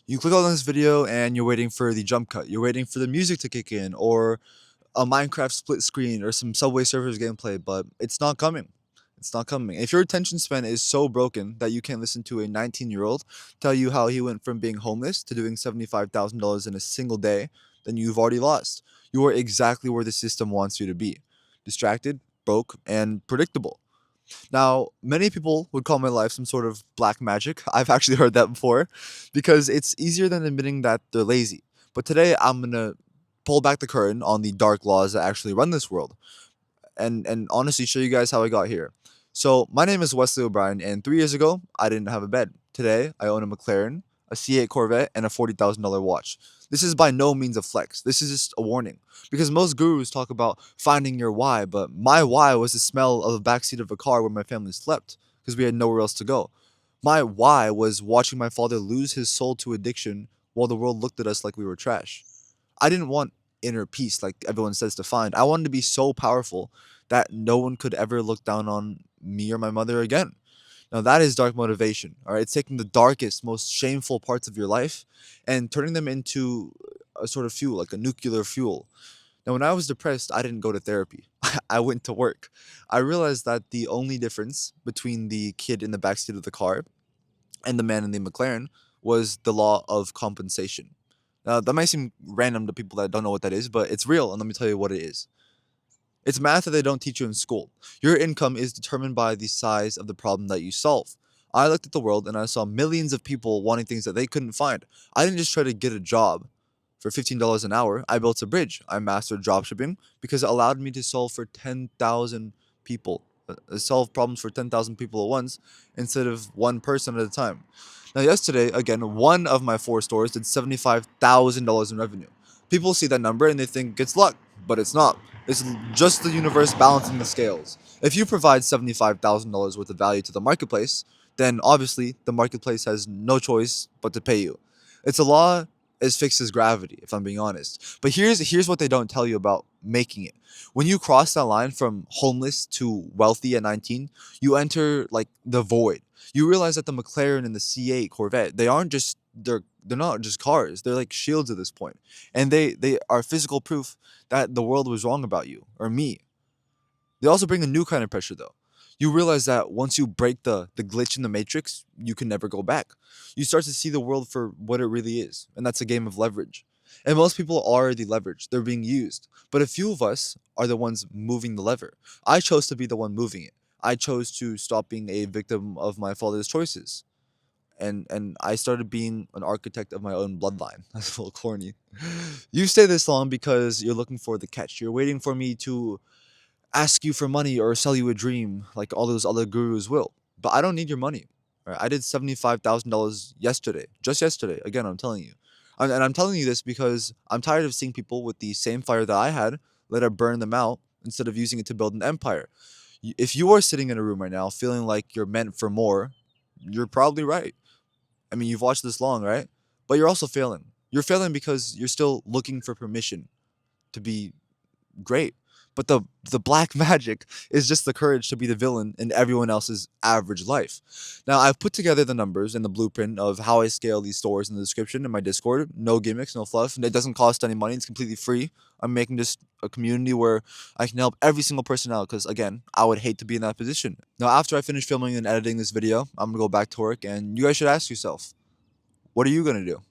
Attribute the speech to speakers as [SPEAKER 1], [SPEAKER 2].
[SPEAKER 1] You click on this video and you're waiting for the jump cut. You're waiting for the music to kick in or a Minecraft split screen or some Subway Surfers gameplay, but it's not coming. It's not coming. If your attention span is so broken that you can't listen to a 19-year-old tell you how he went from being homeless to doing $75,000 in a single day, then you've already lost. You are exactly where the system wants you to be: distracted, broke, and predictable. Now, many people would call my life some sort of black magic. I've actually heard that before because it's easier than admitting that they're lazy. But today I'm going to pull back the curtain on the dark laws that actually run this world and honestly show you guys how I got here. So, my name is Wesley O'Brien, and 3 years ago, I didn't have a bed. Today, I own a McLaren, a C8 Corvette, and a $40,000 watch. This is by no means a flex. This is just a warning. Because most gurus talk about finding your why, but my why was the smell of the backseat of a car where my family slept because we had nowhere else to go. My why was watching my father lose his soul to addiction while the world looked at us like we were trash. I didn't want inner peace like everyone says to find. I wanted to be so powerful that no one could ever look down on me or my mother again. Now that is dark motivation. All right, it's taking the darkest, most shameful parts of your life and turning them into a sort of fuel, like a nuclear fuel. Now, when I was depressed, I didn't go to therapy. I went to work. I realized that the only difference between the kid in the backseat of the car and the man in the McLaren was the law of compensation. Now, that might seem random to people that don't know what that is, but it's real, and let me tell you what it is. It's math that they don't teach you in school. Your income is determined by the size of the problem that you solve. I looked at the world and I saw millions of people wanting things that they couldn't find. I didn't just try to get a job for $15 an hour. I built a bridge. I mastered dropshipping because it allowed me to solve for 10,000 people, solve problems for 10,000 people at once instead of one person at a time. Now, yesterday, again, one of my four stores did $75,000 in revenue. People see that number and they think it's luck, but it's not. It's just the universe balancing the scales. If you provide $75,000 worth of value to the marketplace, then obviously the marketplace has no choice but to pay you. It's a law as fixed as gravity, if I'm being honest. But here's what they don't tell you about making it. When you cross that line from homeless to wealthy at 19, you enter like the void. You realize that the McLaren and the C8 Corvette, they're not just cars. They're like shields at this point. And they are physical proof that the world was wrong about you or me. They also bring a new kind of pressure though. You realize that once you break the glitch in the matrix, you can never go back. You start to see the world for what it really is, and that's a game of leverage. And most people are the leverage. They're being used. But a few of us are the ones moving the lever. I chose to be the one moving it. I chose to stop being a victim of my father's choices. And I started being an architect of my own bloodline. That's a little corny. You stay this long because you're looking for the catch. You're waiting for me to ask you for money or sell you a dream like all those other gurus will. But I don't need your money. All right? I did $75,000 yesterday, just yesterday. Again, I'm telling you. And I'm telling you this because I'm tired of seeing people with the same fire that I had let it burn them out instead of using it to build an empire. If you are sitting in a room right now feeling like you're meant for more, you're probably right. I mean, you've watched this long, right? But you're also failing. You're failing because you're still looking for permission to be great. But the black magic is just the courage to be the villain in everyone else's average life. Now I've put together the numbers and the blueprint of how I scale these stores in the description in my Discord. No gimmicks, no fluff, and it doesn't cost any money. It's completely free. I'm making this a community where I can help every single person out because again, I would hate to be in that position. Now after I finish filming and editing this video, I'm gonna go back to work and you guys should ask yourself, what are you gonna do?